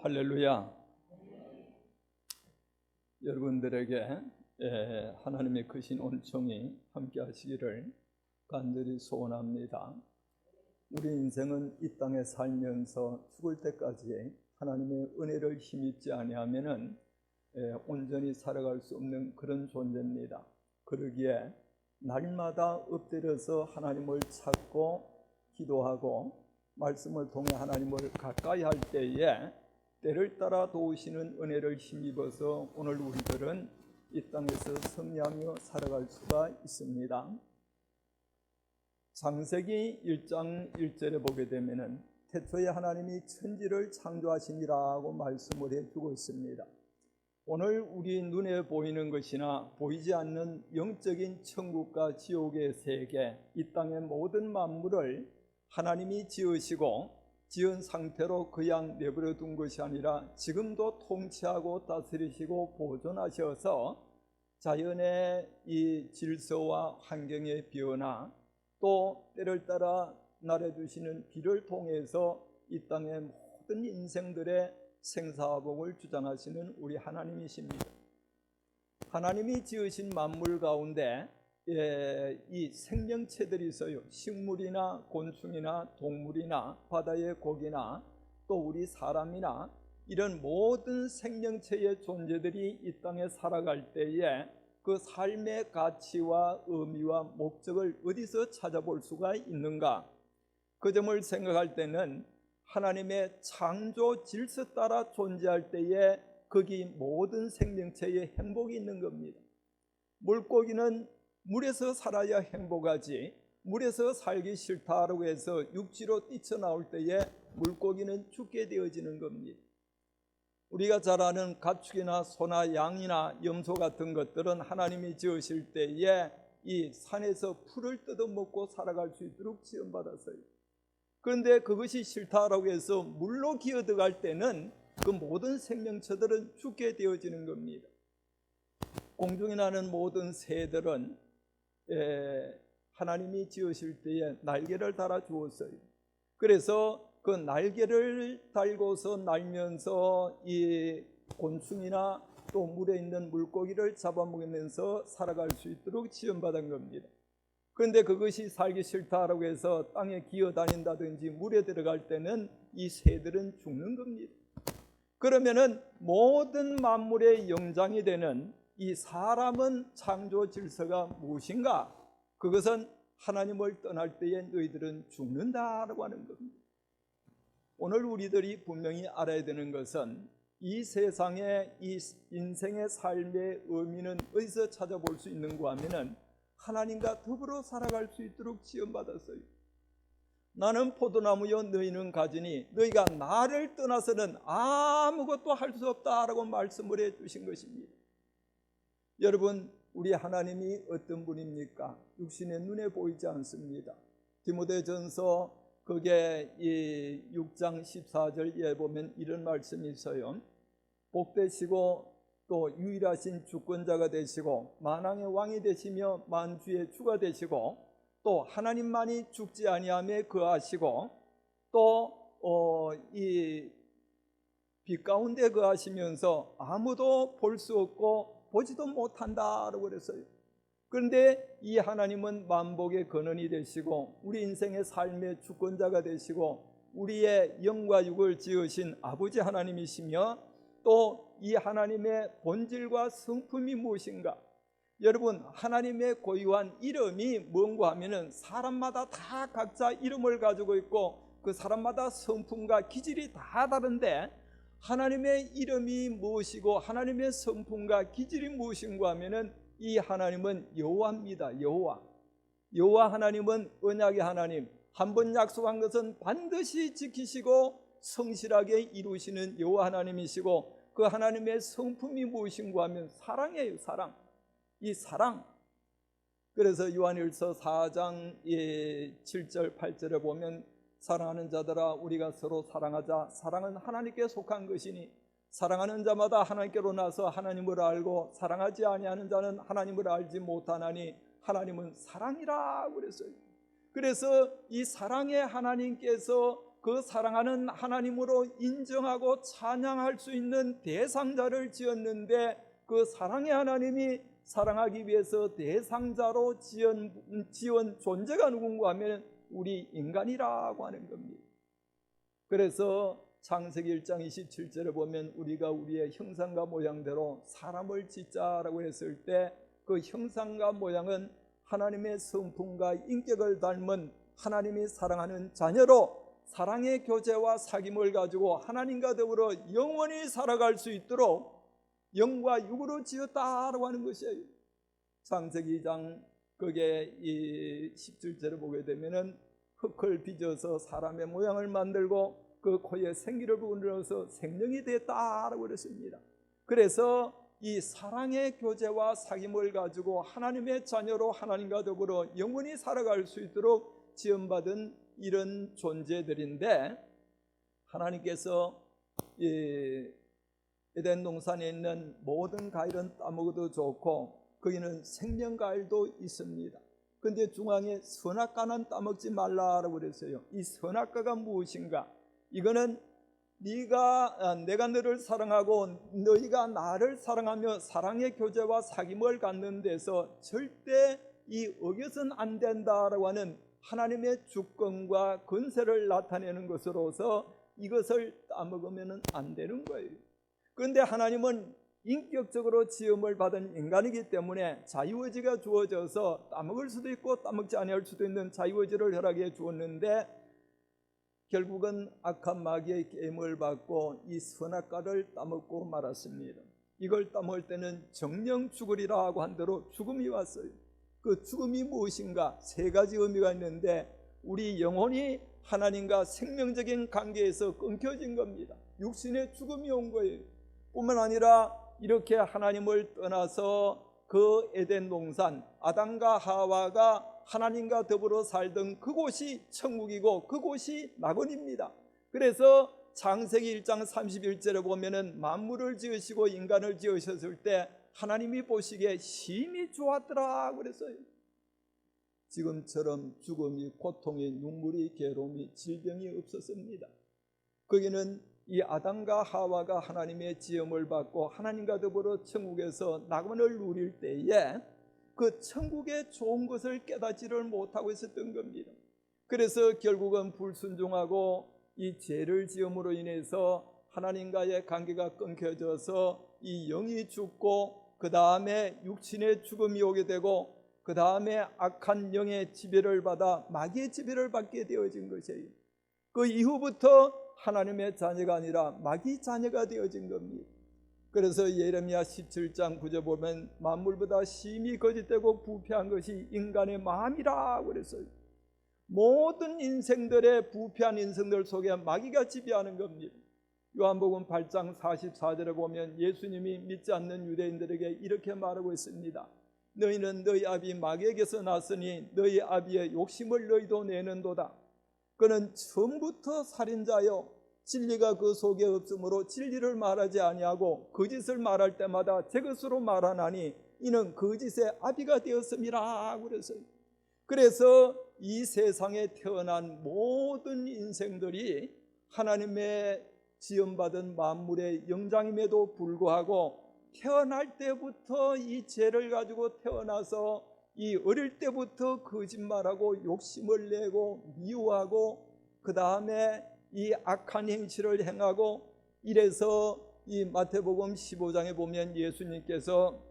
할렐루야. 여러분들에게 하나님의 크신 은총이 함께 하시기를 간절히 소원합니다. 우리 인생은 이 땅에 살면서 죽을 때까지 하나님의 은혜를 힘입지 아니하면은 온전히 살아갈 수 없는 그런 존재입니다. 그러기에 날마다 엎드려서 하나님을 찾고 기도하고 말씀을 통해 하나님을 가까이 할 때에 때를 따라 도우시는 은혜를 힘입어서 오늘 우리들은 이 땅에서 승리하며 살아갈 수가 있습니다. 창세기 1장 1절에 보게 되면은 태초에 하나님이 천지를 창조하시니라고 말씀을 해주고 있습니다. 오늘 우리 눈에 보이는 것이나 보이지 않는 영적인 천국과 지옥의 세계, 이 땅의 모든 만물을 하나님이 지으시고 지은 상태로 그냥 내버려 둔 것이 아니라 지금도 통치하고 다스리시고 보존하셔서 자연의 이 질서와 환경의 변화, 또 때를 따라 날아주시는 비를 통해서 이 땅의 모든 인생들의 생사복을 주장하시는 우리 하나님이십니다. 하나님이 지으신 만물 가운데 이 생명체들이 있어요. 식물이나 곤충이나 동물이나 바다의 고기나 또 우리 사람이나 이런 모든 생명체의 존재들이 이 땅에 살아갈 때에 그 삶의 가치와 의미와 목적을 어디서 찾아볼 수가 있는가? 그 점을 생각할 때는 하나님의 창조 질서 따라 존재할 때에 거기 모든 생명체의 행복이 있는 겁니다. 물고기는 물에서 살아야 행복하지, 물에서 살기 싫다라고 해서 육지로 뛰쳐나올 때에 물고기는 죽게 되어지는 겁니다. 우리가 잘 아는 가축이나 소나 양이나 염소 같은 것들은 하나님이 지으실 때에 이 산에서 풀을 뜯어먹고 살아갈 수 있도록 지음받았어요. 그런데 그것이 싫다라고 해서 물로 기어들어갈 때는 그 모든 생명체들은 죽게 되어지는 겁니다. 공중에 나는 모든 새들은 하나님이 지으실 때에 날개를 달아 주었어요. 그래서 그 날개를 달고서 날면서 이 곤충이나 또 물에 있는 물고기를 잡아먹으면서 살아갈 수 있도록 지원받은 겁니다. 그런데 그것이 살기 싫다라고 해서 땅에 기어다닌다든지 물에 들어갈 때는 이 새들은 죽는 겁니다. 그러면은 모든 만물의 영장이 되는 이 사람은 창조 질서가 무엇인가? 그것은 하나님을 떠날 때에 너희들은 죽는다라고 하는 겁니다. 오늘 우리들이 분명히 알아야 되는 것은 이 세상의 이 인생의 삶의 의미는 어디서 찾아볼 수 있는가 하면은 하나님과 더불어 살아갈 수 있도록 지원받았어요. 나는 포도나무여 너희는 가지니 너희가 나를 떠나서는 아무것도 할 수 없다라고 말씀을 해 주신 것입니다. 여러분, 우리 하나님이 어떤 분입니까? 육신의 눈에 보이지 않습니다. 디모데전서 그게 이 6장 14절에 보면 이런 말씀이 있어요. 복되시고 또 유일하신 주권자가 되시고 만왕의 왕이 되시며 만주의 주가 되시고 또 하나님만이 죽지 아니하며 거하시고 또 이 빛 가운데 거하시면서 아무도 볼 수 없고 보지도 못한다라고 그랬어요. 그런데 이 하나님은 만복의 근원이 되시고 우리 인생의 삶의 주권자가 되시고 우리의 영과 육을 지으신 아버지 하나님이시며 또 이 하나님의 본질과 성품이 무엇인가? 여러분, 하나님의 고유한 이름이 뭔가 하면은 사람마다 다 각자 이름을 가지고 있고 그 사람마다 성품과 기질이 다 다른데 하나님의 이름이 무엇이고 하나님의 성품과 기질이 무엇인가 하면은 이 하나님은 여호와입니다. 여호와 하나님은 언약의 하나님, 한 번 약속한 것은 반드시 지키시고 성실하게 이루시는 여호와 하나님이시고 그 하나님의 성품이 무엇인가 하면 사랑이에요. 사랑. 이 사랑. 그래서 요한일서 4장 7절 8절에 보면 사랑하는 자들아 우리가 서로 사랑하자. 사랑은 하나님께 속한 것이니 사랑하는 자마다 하나님께로 나서 하나님을 알고 사랑하지 아니하는 자는 하나님을 알지 못하나니 하나님은 사랑이라 그랬어요. 그래서 이 사랑의 하나님께서 그 사랑하는 하나님으로 인정하고 찬양할 수 있는 대상자를 지었는데, 그 사랑의 하나님이 사랑하기 위해서 대상자로 지은 존재가 누군가 하면 우리 인간이라고 하는 겁니다. 그래서 창세기 1장 27절에 보면 우리가 우리의 형상과 모양대로 사람을 짓자라고 했을 때, 그 형상과 모양은 하나님의 성품과 인격을 닮은 하나님이 사랑하는 자녀로 사랑의 교제와 사귐을 가지고 하나님과 더불어 영원히 살아갈 수 있도록 영과 육으로 지었다라고 하는 것이에요. 창세기 2장 거기에 이 17절에 보게 되면은 흙을 빚어서 사람의 모양을 만들고 그 코에 생기를 불어넣어서 생명이 됐다라고 그랬습니다. 그래서 이 사랑의 교제와 사귐을 가지고 하나님의 자녀로 하나님과 더불어 영원히 살아갈 수 있도록 지음받은 이런 존재들인데, 하나님께서 에덴 동산에 있는 모든 과일은 따먹어도 좋고 거기는 생명과일도 있습니다. 그런데 중앙에 선악과는 따먹지 말라라고 그랬어요. 이 선악과가 무엇인가? 이거는 내가 너를 사랑하고 너희가 나를 사랑하며 사랑의 교제와 사귐을 갖는 데서 절대 어겨서는 안 된다라고 하는 하나님의 주권과 권세를 나타내는 것으로서 이것을 따먹으면 안 되는 거예요. 그런데 하나님은 인격적으로 지음을 받은 인간이기 때문에 자유의지가 주어져서 따먹을 수도 있고 따먹지 아니할 수도 있는 자유의지를 허락해 주었는데, 결국은 악한 마귀의 게임을 받고 이 선악과를 따먹고 말았습니다. 이걸 따먹을 때는 정령 죽으리라고 한 대로 죽음이 왔어요. 그 죽음이 무엇인가? 세 가지 의미가 있는데, 우리 영혼이 하나님과 생명적인 관계에서 끊겨진 겁니다. 육신의 죽음이 온 거예요. 뿐만 아니라 이렇게 하나님을 떠나서 그 에덴 동산, 아담과 하와가 하나님과 더불어 살던 그곳이 천국이고 그곳이 낙원입니다. 그래서 창세기 1장 31절에 보면은 만물을 지으시고 인간을 지으셨을 때 하나님이 보시기에 심히 좋았더라 그랬어요. 지금처럼 죽음이, 고통이, 눈물이, 괴로움이, 질병이 없었습니다. 거기는 이 아담과 하와가 하나님의 지음을 받고 하나님과 더불어 천국에서 낙원을 누릴 때에 그 천국의 좋은 것을 깨닫지를 못하고 있었던 겁니다. 그래서 결국은 불순종하고 이 죄를 지음으로 인해서 하나님과의 관계가 끊겨져서 이 영이 죽고 그 다음에 육신의 죽음이 오게 되고 그 다음에 악한 영의 지배를 받아 마귀의 지배를 받게 되어진 것이에요. 그 이후부터 하나님의 자녀가 아니라 마귀 자녀가 되어진 겁니다. 그래서 예레미야 17장 9절 보면 만물보다 심히 거짓되고 부패한 것이 인간의 마음이라고 그랬어요. 모든 인생들의 부패한 인생들 속에 마귀가 지배하는 겁니다. 요한복음 8장 44절에 보면 예수님이 믿지 않는 유대인들에게 이렇게 말하고 있습니다. 너희는 너희 아비 마귀에게서 났으니 너희 아비의 욕심을 너희도 내는도다. 그는 처음부터 살인자요 진리가 그 속에 없으므로 진리를 말하지 아니하고 거짓을 말할 때마다 제 것으로 말하나니 이는 거짓의 아비가 되었음이라 그랬어요. 그래서 이 세상에 태어난 모든 인생들이 하나님의 지음받은 만물의 영장임에도 불구하고 태어날 때부터 이 죄를 가지고 태어나서 이 어릴 때부터 거짓말하고 욕심을 내고 미워하고 그 다음에 이 악한 행실을 행하고 이래서 이 마태복음 15장에 보면 예수님께서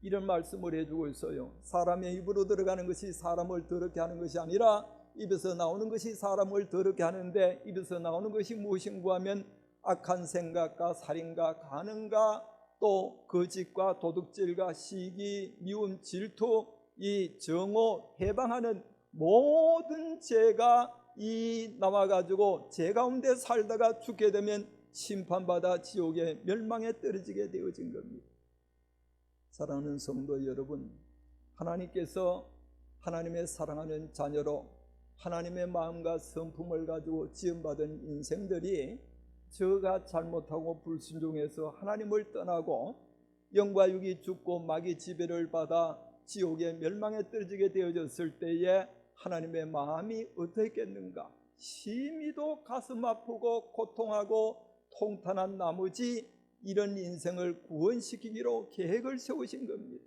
이런 말씀을 해주고 있어요. 사람의 입으로 들어가는 것이 사람을 더럽게 하는 것이 아니라 입에서 나오는 것이 사람을 더럽게 하는데, 입에서 나오는 것이 무엇인가 하면 악한 생각과 살인과 간음과 또 거짓과 도둑질과 시기, 미움, 질투, 이 정오, 해방하는 모든 죄가 이 나와가지고 죄 가운데 살다가 죽게 되면 심판받아 지옥의 멸망에 떨어지게 되어진 겁니다. 사랑하는 성도 여러분, 하나님께서 하나님의 사랑하는 자녀로 하나님의 마음과 성품을 가지고 지음받은 인생들이 저가 잘못하고 불순종해서 하나님을 떠나고 영과 육이 죽고 마귀 지배를 받아 지옥의 멸망에 떨어지게 되어졌을 때에 하나님의 마음이 어떻겠는가? 심히도 가슴 아프고 고통하고 통탄한 나머지 이런 인생을 구원시키기로 계획을 세우신 겁니다.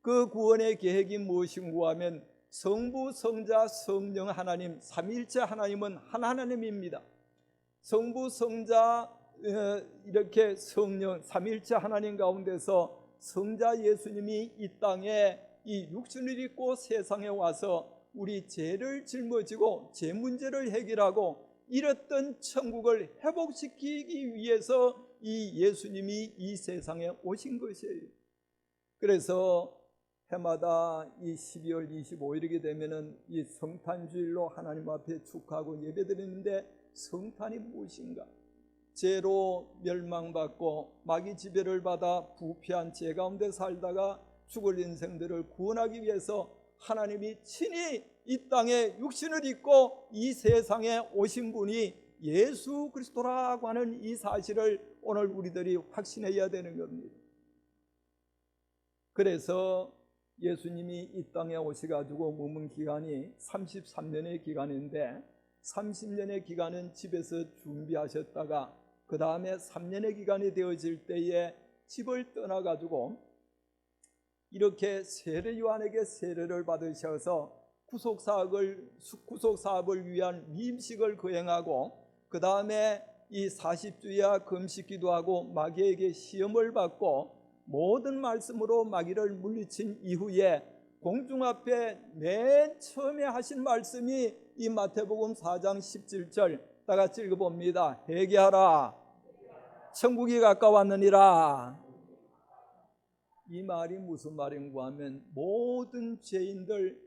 그 구원의 계획이 무엇인가 하면 성부, 성자, 성령 하나님, 삼위일체 하나님은 한 하나님입니다. 성부, 성자, 이렇게 성령, 삼위일체 하나님 가운데서 성자 예수님이 이 땅에 이 육신을 입고 세상에 와서 우리 죄를 짊어지고 죄 문제를 해결하고 잃었던 천국을 회복시키기 위해서 이 예수님이 이 세상에 오신 것이에요. 그래서 해마다 이 12월 25일이게 되면은 이 성탄주일로 하나님 앞에 축하하고 예배드리는데, 성탄이 무엇인가? 죄로 멸망받고 마귀 지배를 받아 부패한 죄 가운데 살다가 죽을 인생들을 구원하기 위해서 하나님이 친히 이 땅에 육신을 입고 이 세상에 오신 분이 예수 그리스도라고 하는 이 사실을 오늘 우리들이 확신해야 되는 겁니다. 그래서 예수님이 이 땅에 오셔가지고 머문 기간이 33년의 기간인데, 30년의 기간은 집에서 준비하셨다가 그 다음에 3년의 기간이 되어질 때에 집을 떠나가지고 이렇게 세례 요한에게 세례를 받으셔서 구속사업을 위한 위임식을 거행하고, 그 다음에 이 40주야 금식기도 하고 마귀에게 시험을 받고 모든 말씀으로 마귀를 물리친 이후에 공중 앞에 맨 처음에 하신 말씀이 이 마태복음 4장 17절 다 같이 읽어봅니다. 회개하라, 천국이 가까웠느니라. 이 말이 무슨 말인가 하면 모든 죄인들,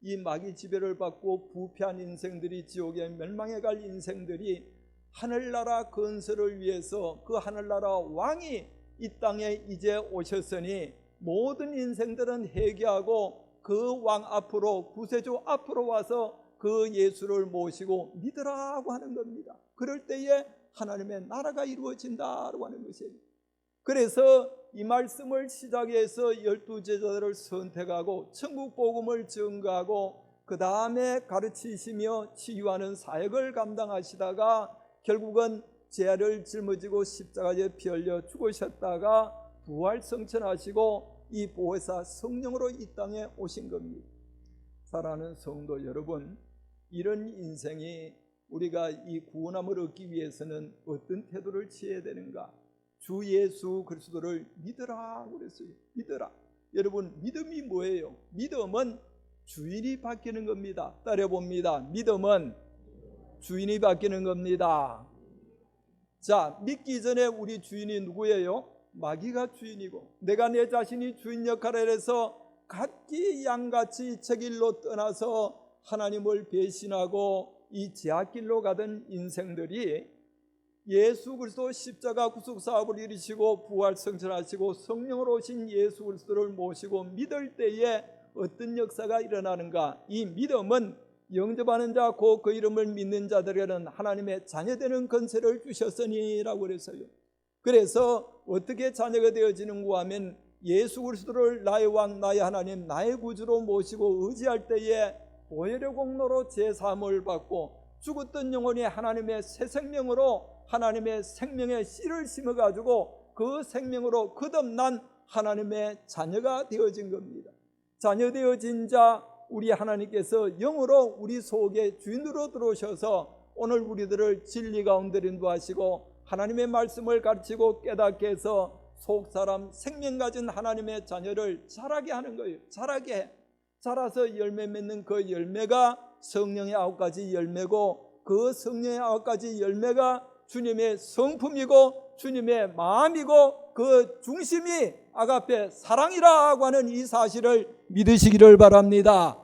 이 마귀 지배를 받고 부패한 인생들이 지옥에 멸망해 갈 인생들이 하늘나라 건설을 위해서 그 하늘나라 왕이 이 땅에 이제 오셨으니 모든 인생들은 회개하고 그 왕 앞으로, 구세주 앞으로 와서 그 예수를 모시고 믿으라고 하는 겁니다. 그럴 때에 하나님의 나라가 이루어진다고 하는 것이에요. 그래서 이 말씀을 시작해서 12제자들을 선택하고 천국 복음을 증거하고 그 다음에 가르치시며 치유하는 사역을 감당하시다가 결국은 죄를 짊어지고 십자가에 피 흘려 죽으셨다가 부활성천하시고 이 보혜사 성령으로 이 땅에 오신 겁니다. 사랑하는 성도 여러분, 이런 인생이 우리가 이 구원함을 얻기 위해서는 어떤 태도를 취해야 되는가? 주 예수 그리스도를 믿으라 그랬어요. 믿으라. 여러분, 믿음이 뭐예요? 믿음은 주인이 바뀌는 겁니다. 따라봅니다. 믿음은 주인이 바뀌는 겁니다. 자, 믿기 전에 우리 주인이 누구예요? 마귀가 주인이고, 내가 내 자신이 주인 역할을 해서 각기 양같이 제 길로 떠나서 하나님을 배신하고 이 제약길로 가던 인생들이 예수 그리스도 십자가 구속 사업을 이루시고 부활성천하시고 성령으로 오신 예수 그리스도를 모시고 믿을 때에 어떤 역사가 일어나는가? 이 믿음은 영접하는 자 곧 그 이름을 믿는 자들에게는 하나님의 자녀되는 권세를 주셨으니라고 그랬어요. 그래서 어떻게 자녀가 되어지는가 하면 예수 그리스도를 나의 왕, 나의 하나님, 나의 구주로 모시고 의지할 때에 보혈의 공로로 제사함을 받고 죽었던 영혼이 하나님의 새 생명으로 하나님의 생명의 씨를 심어가지고 그 생명으로 거듭난 하나님의 자녀가 되어진 겁니다. 자녀 되어진 자, 우리 하나님께서 영으로 우리 속에 주인으로 들어오셔서 오늘 우리들을 진리 가운데 인도하시고 하나님의 말씀을 가르치고 깨닫게 해서 속사람 생명 가진 하나님의 자녀를 자라게 하는 거예요. 자라게 해. 자라서 열매 맺는 그 열매가 성령의 9가지 열매고, 그 성령의 9가지 열매가 주님의 성품이고 주님의 마음이고 그 중심이 아가페 사랑이라고 하는 이 사실을 믿으시기를 바랍니다.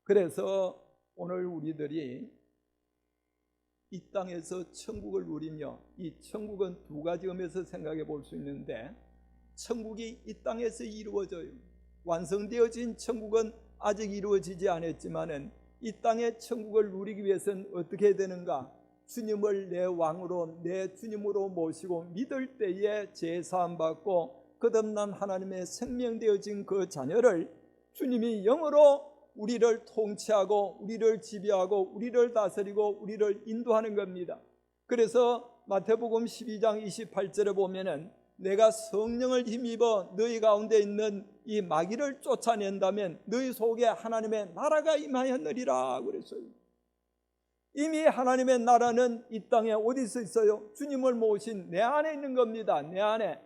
그래서 오늘 우리들이 이 땅에서 천국을 누리며, 이 천국은 두 가지 의미에서 생각해 볼 수 있는데, 천국이 이 땅에서 이루어져요. 완성되어진 천국은 아직 이루어지지 않았지만은 이 땅의 천국을 누리기 위해서는 어떻게 해야 되는가? 주님을 내 왕으로, 내 주님으로 모시고 믿을 때에 제사함 받고 거듭난 하나님의 생명되어진 그 자녀를 주님이 영으로 우리를 통치하고 우리를 지배하고 우리를 다스리고 우리를 인도하는 겁니다. 그래서 마태복음 12장 28절에 보면은 내가 성령을 힘입어 너희 가운데 있는 이 마귀를 쫓아낸다면 너희 속에 하나님의 나라가 임하였느리라 그랬어요. 이미 하나님의 나라는 이 땅에 어디서 있어요? 주님을 모신 내 안에 있는 겁니다. 내 안에.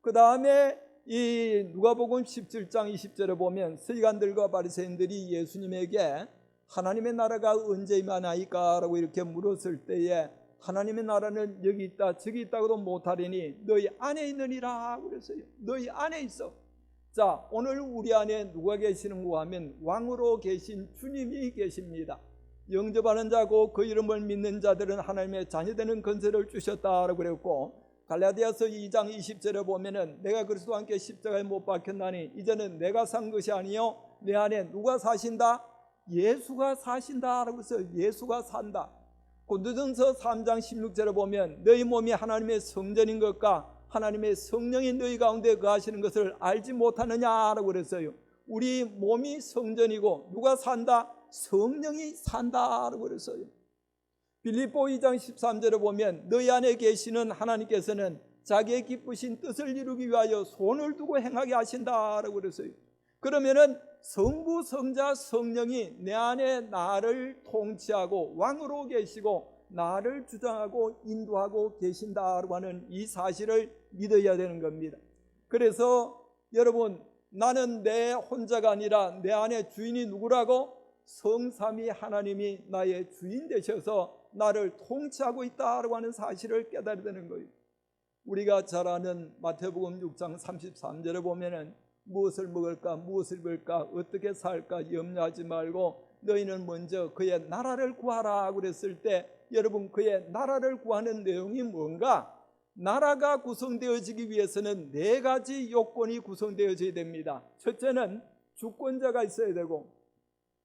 그 다음에 이 누가복음 17장 20절에 보면 서기관들과 바리새인들이 예수님에게 하나님의 나라가 언제 임하나이까? 라고 이렇게 물었을 때에 하나님의 나라는 여기 있다 저기 있다고도 못하리니 너희 안에 있느니라 그랬어요. 너희 안에 있어. 자, 오늘 우리 안에 누가 계시는가 하면 왕으로 계신 주님이 계십니다. 영접하는 자고 그 이름을 믿는 자들은 하나님의 자녀되는 권세를 주셨다라고 그랬고, 갈라디아서 2장 20절에 보면은 내가 그리스도와 함께 십자가에 못 박혔나니 이제는 내가 산 것이 아니요 내 안에 누가 사신다? 예수가 사신다라고 했어요. 예수가 산다. 고린도전서 3장 16절에 보면 너희 몸이 하나님의 성전인 것과 하나님의 성령이 너희 가운데 거하시는 것을 알지 못하느냐라고 그랬어요. 우리 몸이 성전이고 누가 산다? 성령이 산다라고 그랬어요. 빌립보 2장 13절에 보면 너희 안에 계시는 하나님께서는 자기의 기쁘신 뜻을 이루기 위하여 손을 두고 행하게 하신다라고 그랬어요. 그러면은 성부, 성자, 성령이 내 안에 나를 통치하고 왕으로 계시고 나를 주장하고 인도하고 계신다라고 하는 이 사실을 믿어야 되는 겁니다. 그래서 여러분, 나는 내 혼자가 아니라 내 안에 주인이 누구라고? 성삼위 하나님이 나의 주인 되셔서 나를 통치하고 있다라고 하는 사실을 깨달아야 되는 거예요. 우리가 잘 아는 마태복음 6장 33절에 보면은 무엇을 먹을까 무엇을 입을까 어떻게 살까 염려하지 말고 너희는 먼저 그의 나라를 구하라 그랬을 때, 여러분, 그의 나라를 구하는 내용이 뭔가? 나라가 구성되어지기 위해서는 네 가지 요건이 구성되어져야 됩니다. 첫째는 주권자가 있어야 되고,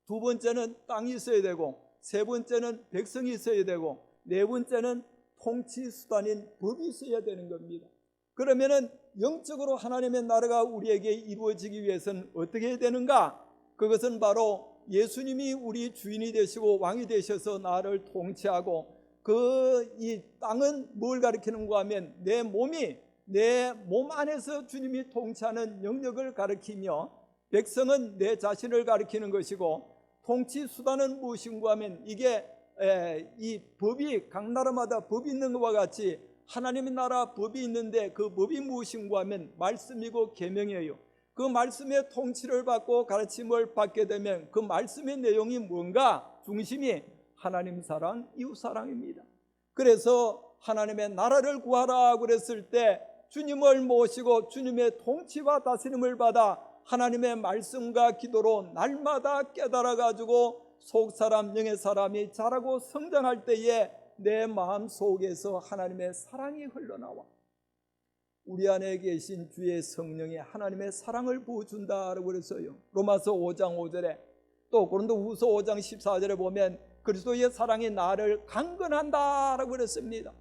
두 번째는 땅이 있어야 되고, 세 번째는 백성이 있어야 되고, 네 번째는 통치 수단인 법이 있어야 되는 겁니다. 그러면은 영적으로 하나님의 나라가 우리에게 이루어지기 위해서는 어떻게 해야 되는가? 그것은 바로 예수님이 우리 주인이 되시고 왕이 되셔서 나를 통치하고, 이 땅은 뭘 가리키는가 하면 내 몸이 내 몸 안에서 주님이 통치하는 영역을 가리키며, 백성은 내 자신을 가리키는 것이고, 통치 수단은 무엇인가 하면 이게 이 법이 각 나라마다 법이 있는 것과 같이 하나님의 나라 법이 있는데 그 법이 무엇인가 하면 말씀이고 계명이에요. 그 말씀의 통치를 받고 가르침을 받게 되면 그 말씀의 내용이 뭔가? 중심이 하나님 사랑, 이웃 사랑입니다. 그래서 하나님의 나라를 구하라 그랬을 때 주님을 모시고 주님의 통치와 다스림을 받아 하나님의 말씀과 기도로 날마다 깨달아 가지고 속사람 영의 사람이 자라고 성장할 때에 내 마음 속에서 하나님의 사랑이 흘러나와 우리 안에 계신 주의 성령이 하나님의 사랑을 부어준다라고 그랬어요. 로마서 5장 5절에, 또 고린도후서 5장 14절에 보면 그리스도의 사랑이 나를 강건한다라고 그랬습니다.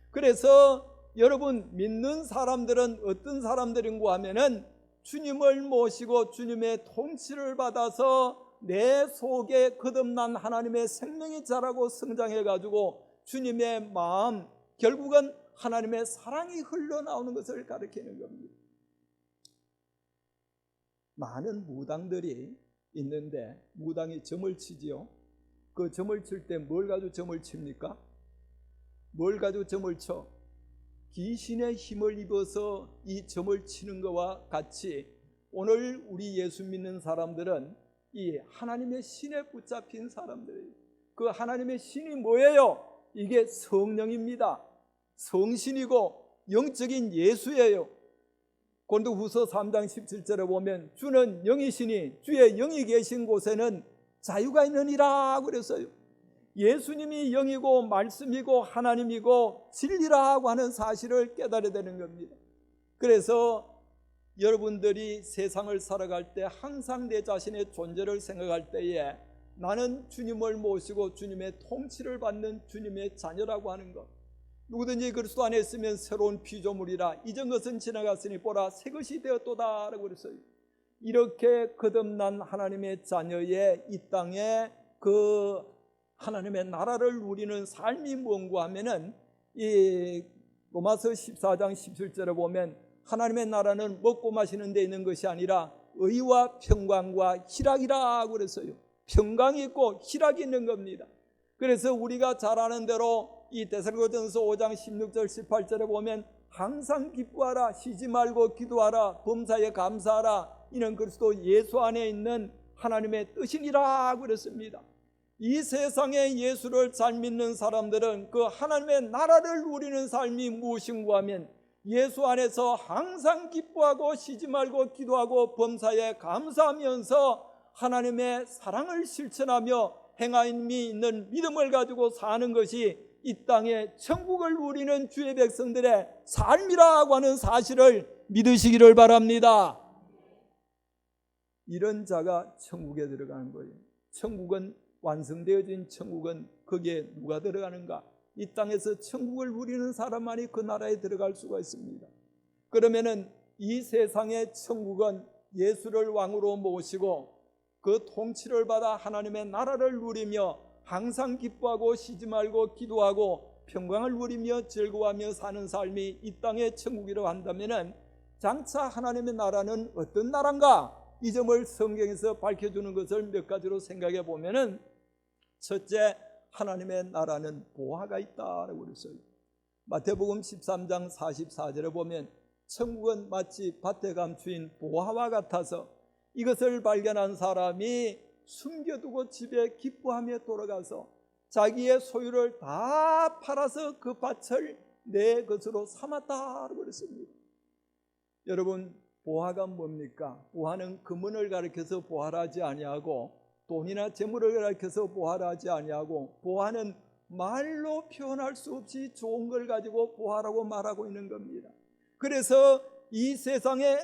그래서 여러분, 믿는 사람들은 어떤 사람들인가 하면은 주님을 모시고 주님의 통치를 받아서 내 속에 거듭난 하나님의 생명이 자라고 성장해 가지고 주님의 마음, 결국은 하나님의 사랑이 흘러나오는 것을 가리키는 겁니다. 많은 무당들이 있는데 무당이 점을 치지요. 그 점을 칠 때 뭘 가지고 점을 칩니까? 뭘 가지고 점을 쳐? 귀신의 힘을 입어서 이 점을 치는 것과 같이 오늘 우리 예수 믿는 사람들은 이 하나님의 신에 붙잡힌 사람들이에요. 그 하나님의 신이 뭐예요? 이게 성령입니다. 성신이고 영적인 예수예요. 고린도후서 3장 17절에 보면 주는 영이시니 주의 영이 계신 곳에는 자유가 있느니라 그랬어요. 예수님이 영이고 말씀이고 하나님이고 진리라고 하는 사실을 깨달아야 되는 겁니다. 그래서 여러분들이 세상을 살아갈 때 항상 내 자신의 존재를 생각할 때에 나는 주님을 모시고 주님의 통치를 받는 주님의 자녀라고 하는 것, 누구든지 그리스도 안에 있으면 새로운 피조물이라 이전 것은 지나갔으니 보라 새 것이 되었도다 라고 그랬어요. 이렇게 거듭난 하나님의 자녀의 이 땅에 그 하나님의 나라를 누리는 삶이 뭔가 하면은 이 로마서 14장 17절에 보면 하나님의 나라는 먹고 마시는 데 있는 것이 아니라 의와 평강과 희락이라고 그랬어요. 평강이 있고 희락이 있는 겁니다. 그래서 우리가 잘 아는 대로 이 데살로니가전서 5장 16절 18절에 보면 항상 기뻐하라, 쉬지 말고 기도하라, 범사에 감사하라, 이는 그리스도 예수 안에 있는 하나님의 뜻이니라 그랬습니다. 이 세상에 예수를 잘 믿는 사람들은 그 하나님의 나라를 누리는 삶이 무엇인가 하면 예수 안에서 항상 기뻐하고 쉬지 말고 기도하고 범사에 감사하면서 하나님의 사랑을 실천하며 행함이 있는 믿음을 가지고 사는 것이 이 땅에 천국을 누리는 주의 백성들의 삶이라고 하는 사실을 믿으시기를 바랍니다. 이런 자가 천국에 들어가는 거예요. 천국은 완성되어진 천국은 거기에 누가 들어가는가? 이 땅에서 천국을 누리는 사람만이 그 나라에 들어갈 수가 있습니다. 그러면은 이 세상의 천국은 예수를 왕으로 모시고 그 통치를 받아 하나님의 나라를 누리며 항상 기뻐하고 쉬지 말고 기도하고 평강을 누리며 즐거워하며 사는 삶이 이 땅의 천국이라고 한다면은 장차 하나님의 나라는 어떤 나라인가? 이 점을 성경에서 밝혀주는 것을 몇 가지로 생각해 보면은 첫째, 하나님의 나라는 보화가 있다라고 그랬어요. 마태복음 13장 44절에 보면 천국은 마치 밭에 감추인 보화와 같아서 이것을 발견한 사람이 숨겨두고 집에 기뻐하며 돌아가서 자기의 소유를 다 팔아서 그 밭을 내 것으로 삼았다라고 그랬습니다. 여러분, 보화가 뭡니까? 보화는 금은을 가리켜서 보화라지 아니하고 돈이나 재물을 가리켜서 보화라지 아니하고 보화는 말로 표현할 수 없이 좋은 걸 가지고 보화라고 말하고 있는 겁니다. 그래서 이 세상에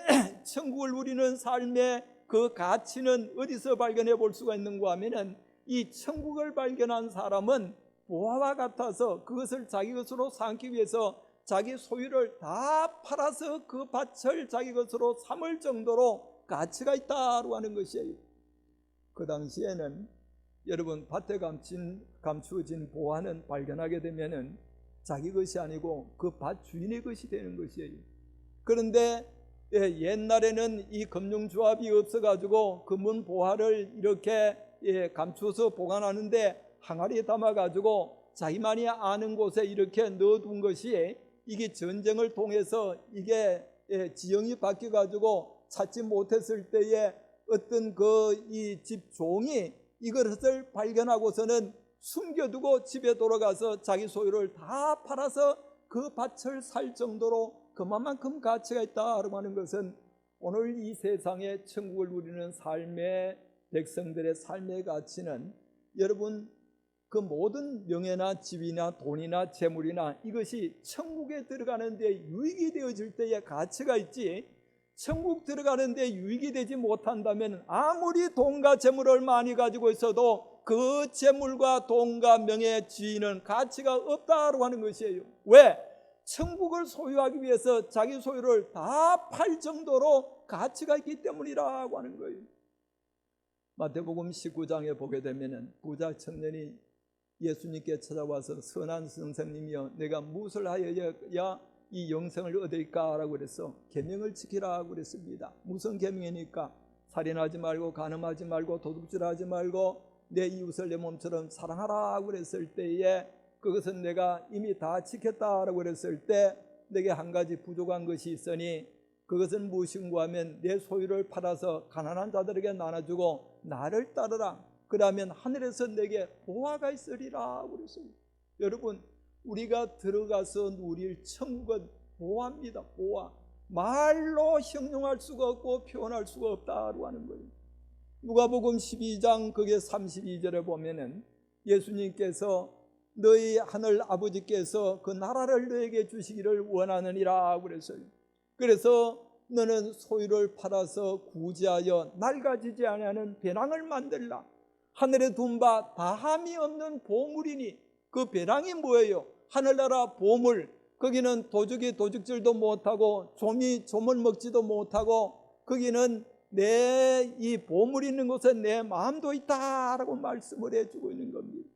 천국을 누리는 삶의 그 가치는 어디서 발견해 볼 수가 있는가 하면은 이 천국을 발견한 사람은 보화와 같아서 그것을 자기 것으로 삼기 위해서 자기 소유를 다 팔아서 그 밭을 자기 것으로 삼을 정도로 가치가 있다고 하는 것이에요. 그 당시에는 여러분 밭에 감추어진 보화는 발견하게 되면은 자기 것이 아니고 그 밭 주인의 것이 되는 것이에요. 그런데 옛날에는 이 금융조합이 없어가지고 금은 보화를 이렇게 감추어서 보관하는데 항아리에 담아가지고 자기만이 아는 곳에 이렇게 넣어둔 것이 이게 전쟁을 통해서 이게 지형이 바뀌어가지고 찾지 못했을 때에 어떤 이 집 종이 이것을 발견하고서는 숨겨두고 집에 돌아가서 자기 소유를 다 팔아서 그 밭을 살 정도로 그만큼 가치가 있다고 하는 것은 오늘 이 세상에 천국을 누리는 삶의 백성들의 삶의 가치는 여러분 그 모든 명예나 집이나 돈이나 재물이나 이것이 천국에 들어가는 데 유익이 되어질 때에 가치가 있지, 천국 들어가는 데 유익이 되지 못한다면 아무리 돈과 재물을 많이 가지고 있어도 그 재물과 돈과 명예, 지위는 가치가 없다고 하는 것이에요. 왜? 천국을 소유하기 위해서 자기 소유를 다 팔 정도로 가치가 있기 때문이라고 하는 거예요. 마태복음 19장에 보게 되면 부자 청년이 예수님께 찾아와서 선한 선생님이여 내가 무엇을 하여야 이 영생을 얻을까? 라고 그래서 계명을 지키라고 그랬습니다. 무슨 계명이니까? 살인하지 말고 간음하지 말고 도둑질하지 말고 내 이웃을 내 몸처럼 사랑하라고 그랬을 때에 그것은 내가 이미 다 지켰다라고 그랬을 때 내게 한 가지 부족한 것이 있으니 그것은 무엇인가 하면 내 소유를 팔아서 가난한 자들에게 나눠주고 나를 따르라. 그러면 하늘에서 내게 보화가 있으리라 그랬어요. 여러분, 우리가 들어가서 누릴 천국은 보화입니다. 보화. 말로 형용할 수가 없고 표현할 수가 없다고 하는 거예요. 누가복음 12장 그게 32절에 보면은 예수님께서 너희 하늘 아버지께서 그 나라를 너에게 주시기를 원하느니라 그랬어요. 그래서 너는 소유를 팔아서 구제하여 낡아지지 아니하는 배낭을 만들라. 하늘에 둔 바 다함이 없는 보물이니 그 배낭이 뭐예요? 하늘나라 보물. 거기는 도둑이 도둑질도 못하고 좀이 좀을 먹지도 못하고 거기는 내 이 보물이 있는 곳에 내 마음도 있다라고 말씀을 해주고 있는 겁니다.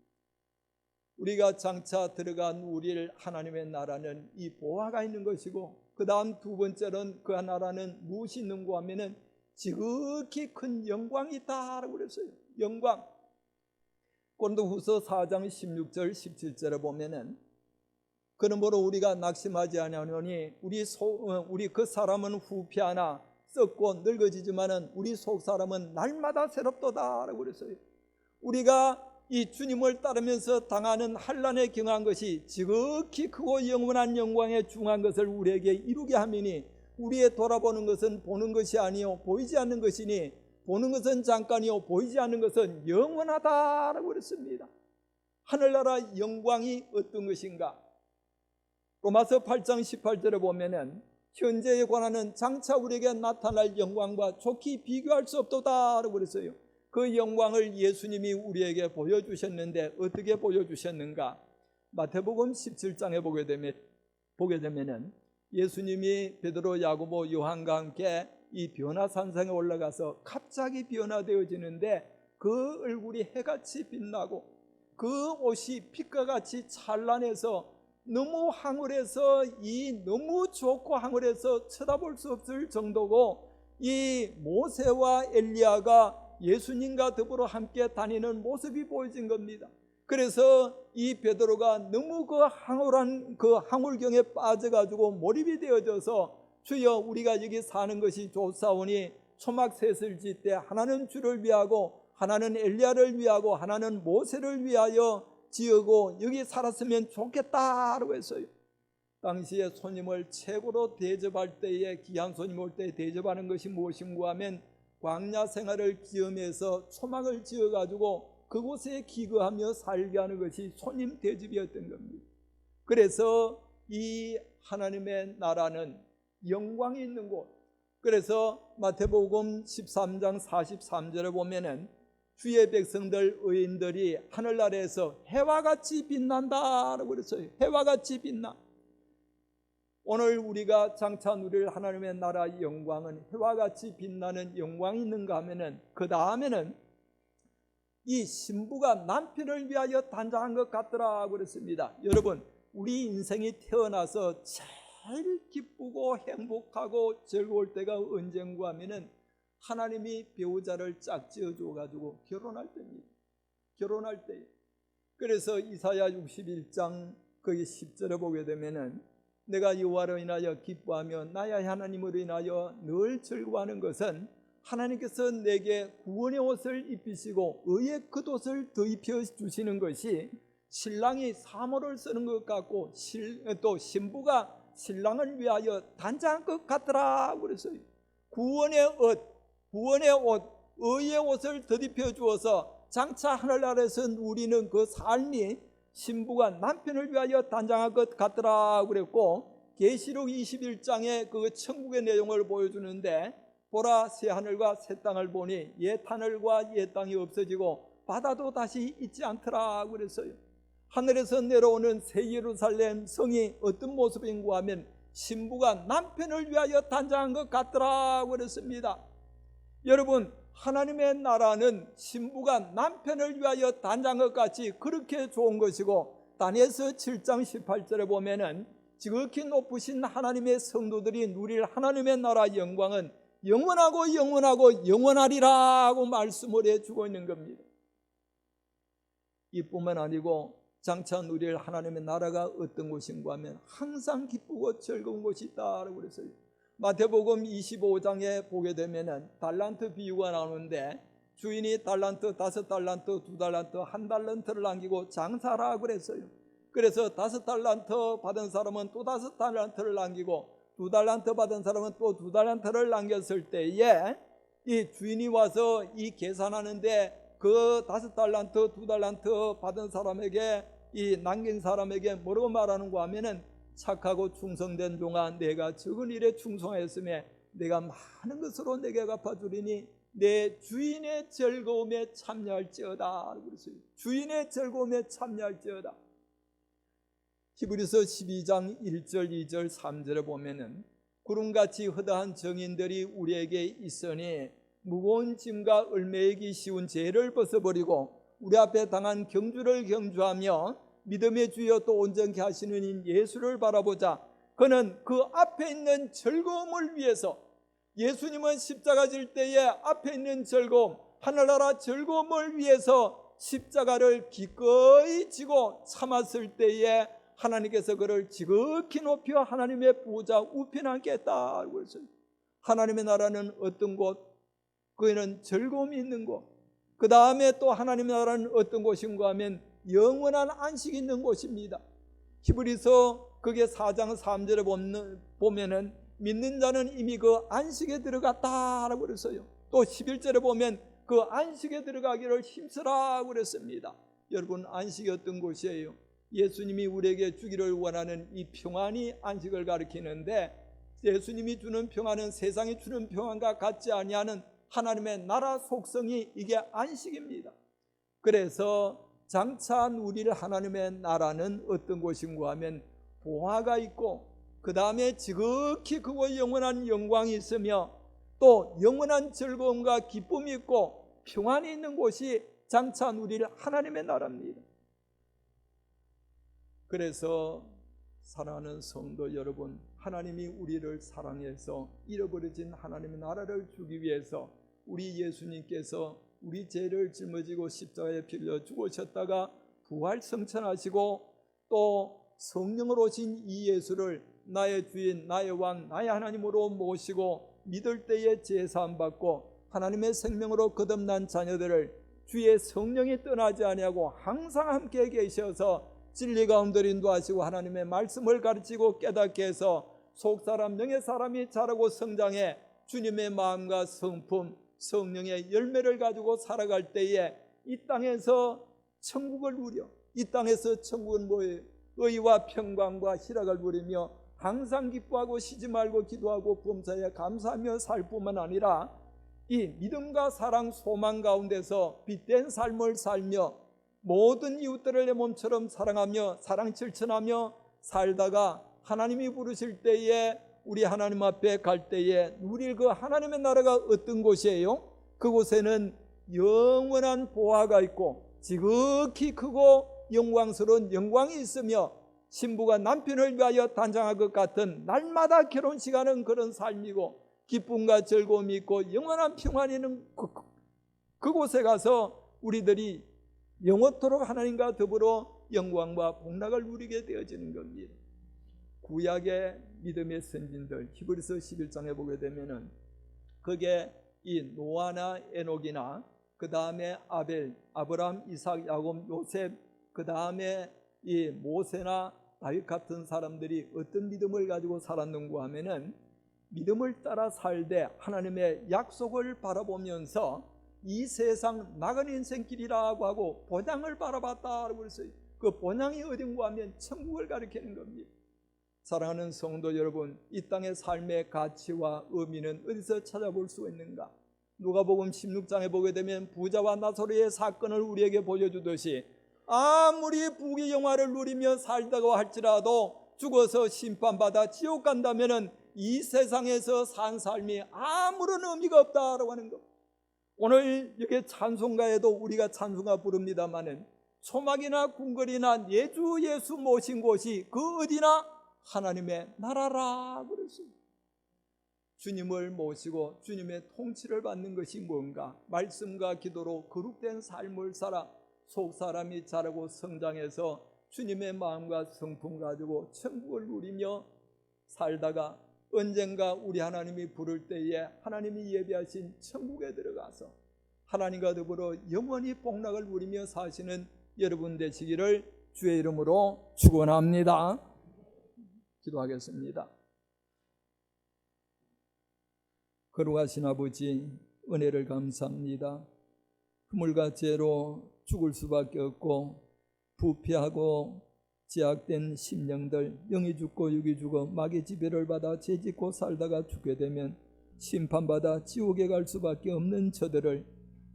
우리가 장차 들어간 우리를 하나님의 나라는 이 보화가 있는 것이고, 그 다음 두 번째는 그 나라는 무엇이 있는가 하면은 지극히 큰 영광이 있다라고 그랬어요. 영광. 고린도후서 4장 16절 17절에 보면은 그러므로 우리가 낙심하지 아니하노니 우리 그 사람은 후패하나 썩고 늙어지지만은 우리 속 사람은 날마다 새롭도다라고 그랬어요. 우리가 이 주님을 따르면서 당하는 환난에 경한 것이 지극히 크고 영원한 영광에 중한 것을 우리에게 이루게 하미니 우리의 돌아보는 것은 보는 것이 아니요 보이지 않는 것이니 보는 것은 잠깐이요 보이지 않는 것은 영원하다라고 그랬습니다. 하늘나라 영광이 어떤 것인가? 로마서 8장 18절에 보면은 현재에 관하는 장차 우리에게 나타날 영광과 좋게 비교할 수 없도다라고 그랬어요. 그 영광을 예수님이 우리에게 보여주셨는데 어떻게 보여주셨는가? 마태복음 17장에 보게 되면은 예수님이 베드로, 야고보, 요한과 함께 이 변화산상에 올라가서 갑자기 변화되어지는데 그 얼굴이 해같이 빛나고 그 옷이 빛과 같이 찬란해서 너무 황홀해서 너무 좋고 황홀해서 쳐다볼 수 없을 정도고, 이 모세와 엘리야가 예수님과 더불어 함께 다니는 모습이 보여진 겁니다. 그래서 이 베드로가 너무 그 황홀한 그 황홀경에 빠져가지고 몰입이 되어져서 주여 우리가 여기 사는 것이 좋사오니 초막셋을 짓되 하나는 주를 위하고 하나는 엘리야를 위하고 하나는 모세를 위하여 지으고 여기 살았으면 좋겠다라고 했어요. 당시에 손님을 최고로 대접할 때에, 귀한 손님 올 때 대접하는 것이 무엇인가 하면 광야 생활을 기념해서 초막을 지어가지고 그곳에 기거하며 살게 하는 것이 손님 대접이었던 겁니다. 그래서 이 하나님의 나라는 영광이 있는 곳, 그래서 마태복음 13장 43절에 보면은 주의 백성들 의인들이 하늘나라에서 해와 같이 빛난다라고 그랬어요. 해와 같이 빛나. 오늘 우리가 장차 누릴 하나님의 나라 영광은 해와 같이 빛나는 영광이 있는가 하면은 그 다음에는 이 신부가 남편을 위하여 단장한 것 같더라고 그랬습니다. 여러분, 우리 인생이 태어나서 제일 기쁘고 행복하고 즐거울 때가 언젠가 하면은 하나님이 배우자를 짝지어 줘가지고 결혼할 때입니다. 결혼할 때. 그래서 이사야 61장 거기 10절에 보게 되면은 내가 여호와로 인하여 기뻐하며 나의 하나님으로 인하여 늘 즐거워하는 것은 하나님께서 내게 구원의 옷을 입히시고 의의 겉옷을 더 입혀주시는 것이 신랑이 사모를 쓰는 것 같고 또 신부가 신랑을 위하여 단장한 것 같더라 그랬어요. 구원의 옷, 의의 옷을 덧입혀 주어서 장차 하늘나라에서 누리는 그 삶이 신부가 남편을 위하여 단장한 것 같더라 그랬고, 계시록 21장에 그 천국의 내용을 보여주는데 보라 새 하늘과 새 땅을 보니 옛 하늘과 옛 땅이 없어지고 바다도 다시 있지 않더라 그랬어요. 하늘에서 내려오는 새 예루살렘 성이 어떤 모습인가 하면 신부가 남편을 위하여 단장한 것 같더라 그랬습니다. 여러분, 하나님의 나라는 신부가 남편을 위하여 단장한 것 같이 그렇게 좋은 것이고, 다니엘서 7장 18절에 보면은 지극히 높으신 하나님의 성도들이 누릴 하나님의 나라 영광은 영원하고 영원하고 영원하리라고 말씀을 해주고 있는 겁니다. 이뿐만 아니고 장차 누릴 하나님의 나라가 어떤 곳인가 하면 항상 기쁘고 즐거운 곳이 있다라고 그랬어요. 마태복음 25장에 보게 되면은 달란트 비유가 나오는데 주인이 달란트, 5달란트, 2달란트, 1달란트를 남기고 장사하라 그랬어요. 그래서 5달란트 받은 사람은 또 5달란트를 남기고 2달란트 받은 사람은 또 2달란트를 남겼을 때에 이 주인이 와서 이 계산하는데 그 5달란트, 2달란트 받은 사람에게 이 남긴 사람에게 뭐라고 말하는가 하면은 착하고 충성된 종아, 내가 적은 일에 충성하였으며 내가 많은 것으로 내게 갚아주리니 내 주인의 즐거움에 참여할지어다. 그랬어요. 주인의 즐거움에 참여할지어다. 히브리서 12장 1절 2절 3절에 보면은 구름같이 허다한 정인들이 우리에게 있으니 무거운 짐과 얼매이기 쉬운 죄를 벗어버리고 우리 앞에 당한 경주를 경주하며 믿음의 주여 또 온전케 하시는 인 예수를 바라보자. 그는 그 앞에 있는 즐거움을 위해서, 예수님은 십자가 질 때에 앞에 있는 즐거움, 하늘나라 즐거움을 위해서 십자가를 기꺼이 지고 참았을 때에 하나님께서 그를 지극히 높여 하나님의 보좌 우편에 앉게 했다고 했어요. 하나님의 나라는 어떤 곳? 그에는 즐거움이 있는 곳. 그 다음에 또 하나님의 나라는 어떤 곳인가 하면 영원한 안식이 있는 곳입니다. 히브리서 그게 4장 3절에 보면은 믿는 자는 이미 그 안식에 들어갔다라고 그랬어요. 또 11절에 보면 그 안식에 들어가기를 힘쓰라고 그랬습니다. 여러분, 안식이 어떤 곳이에요? 예수님이 우리에게 주기를 원하는 이 평안이 안식을 가리키는데, 예수님이 주는 평안은 세상이 주는 평안과 같지 아니하는 하나님의 나라 속성이 이게 안식입니다. 그래서 장차 누릴 하나님의 나라는 어떤 곳인가 하면 보화가 있고, 그 다음에 지극히 크고 영원한 영광이 있으며 또 영원한 즐거움과 기쁨이 있고 평안이 있는 곳이 장차 누릴 하나님의 나라입니다. 그래서 사랑하는 성도 여러분, 하나님이 우리를 사랑해서 잃어버려진 하나님의 나라를 주기 위해서 우리 예수님께서 우리 죄를 짊어지고 십자가에 빌려 죽으셨다가 부활 성천하시고 또 성령으로 오신 이 예수를 나의 주인, 나의 왕, 나의 하나님으로 모시고 믿을 때에 제사함 받고 하나님의 생명으로 거듭난 자녀들을 주의 성령이 떠나지 아니하고 항상 함께 계셔서 진리 가운데 인도하시고 하나님의 말씀을 가르치고 깨닫게 해서 속사람 영의 사람이 자라고 성장해 주님의 마음과 성품, 성령의 열매를 가지고 살아갈 때에 이 땅에서 천국을 누려, 이 땅에서 천국은 뭐예요? 의와 평강과 희락을 누리며 항상 기뻐하고 쉬지 말고 기도하고 범사에 감사하며 살 뿐만 아니라 이 믿음과 사랑 소망 가운데서 빛된 삶을 살며 모든 이웃들을 내 몸처럼 사랑하며 사랑 실천하며 살다가 하나님이 부르실 때에 우리 하나님 앞에 갈 때에 누릴 그 하나님의 나라가 어떤 곳이에요? 그곳에는 영원한 보화가 있고 지극히 크고 영광스러운 영광이 있으며 신부가 남편을 위하여 단장할 것 같은 날마다 결혼식하는 그런 삶이고 기쁨과 즐거움이 있고 영원한 평안이 있는 그곳에 가서 우리들이 영원토록 하나님과 더불어 영광과 복락을 누리게 되어지는 겁니다. 구약의 믿음의 선진들 히브리서 11장에 보게 되면은 그게 이 노아나 에녹이나 그 다음에 아벨, 아브라함, 이삭, 야곱, 요셉, 그 다음에 이 모세나 다윗 같은 사람들이 어떤 믿음을 가지고 살았는가 하면은 믿음을 따라 살되 하나님의 약속을 바라보면서 이 세상 나간 인생길이라고 하고 본향을 바라봤다고 했어요. 그 본향이 어딘가 하면 천국을 가리키는 겁니다. 사랑하는 성도 여러분, 이 땅의 삶의 가치와 의미는 어디서 찾아볼 수 있는가? 누가복음 16장에 보게 되면 부자와 나사로의 사건을 우리에게 보여주듯이 아무리 부귀 영화를 누리며 살다고 할지라도 죽어서 심판받아 지옥 간다면은 이 세상에서 산 삶이 아무런 의미가 없다라고 하는 것. 오늘 여기 찬송가에도 우리가 찬송가 부릅니다마는 초막이나 궁궐이나 예주 예수 모신 곳이 그 어디나 하나님의 나라라 그랬어요. 주님을 모시고 주님의 통치를 받는 것이 뭔가? 말씀과 기도로 거룩된 삶을 살아 속사람이 자라고 성장해서 주님의 마음과 성품 가지고 천국을 누리며 살다가 언젠가 우리 하나님이 부를 때에 하나님이 예비하신 천국에 들어가서 하나님과 더불어 영원히 복락을 누리며 사시는 여러분 되시기를 주의 이름으로 축원합니다. 기도하겠습니다. 거룩하신 아버지, 은혜를 감사합니다. 그물과 죄로 죽을 수밖에 없고 부패하고 제약된 심령들, 영이 죽고 육이 죽어 마귀 지배를 받아 죄짓고 살다가 죽게 되면 심판받아 지옥에 갈 수밖에 없는 저들을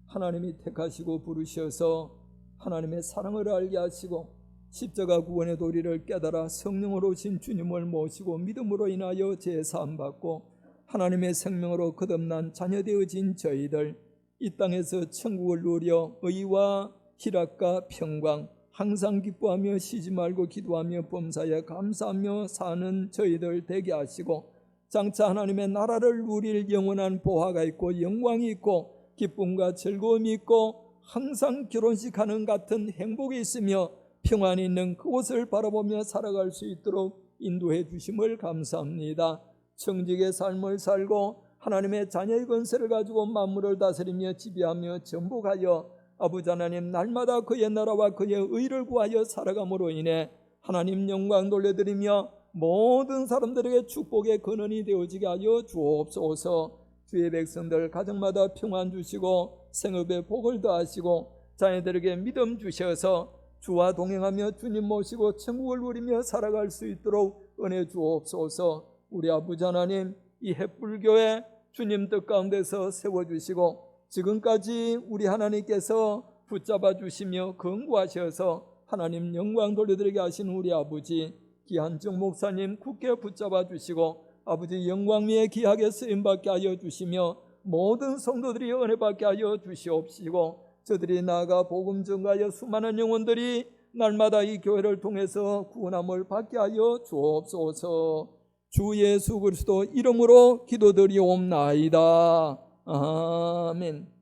하나님이 택하시고 부르셔서 하나님의 사랑을 알게 하시고 십자가 구원의 도리를 깨달아 성령으로 오신 주님을 모시고 믿음으로 인하여 죄사함 받고 하나님의 생명으로 거듭난 자녀되어진 저희들, 이 땅에서 천국을 누려 의와 희락과 평강, 항상 기뻐하며 쉬지 말고 기도하며 범사에 감사하며 사는 저희들 되게 하시고, 장차 하나님의 나라를 누릴 영원한 보화가 있고 영광이 있고 기쁨과 즐거움이 있고 항상 결혼식하는 같은 행복이 있으며 평안이 있는 그곳을 바라보며 살아갈 수 있도록 인도해 주심을 감사합니다. 청직의 삶을 살고 하나님의 자녀의 권세를 가지고 만물을 다스리며 지배하며 전복하여 아버지 하나님 날마다 그의 나라와 그의 의를 구하여 살아감으로 인해 하나님 영광 돌려드리며 모든 사람들에게 축복의 근원이 되어지게 하여 주옵소서. 주의 백성들 가정마다 평안 주시고 생업에 복을 더하시고 자녀들에게 믿음 주셔서 주와 동행하며 주님 모시고 천국을 누리며 살아갈 수 있도록 은혜 주옵소서. 우리 아버지 하나님, 이 햇불교회 주님 뜻 가운데서 세워주시고 지금까지 우리 하나님께서 붙잡아 주시며 건구하셔서 하나님 영광 돌려드리게 하신 우리 아버지 기한정 목사님 굳게 붙잡아 주시고 아버지 영광 위에 귀하게 쓰임받게 하여 주시며 모든 성도들이 은혜 받게 하여 주시옵시고 저들이 나아가 복음 전가하여 수많은 영혼들이 날마다 이 교회를 통해서 구원함을 받게 하여 주옵소서. 주 예수 그리스도 이름으로 기도드리옵나이다. 아멘.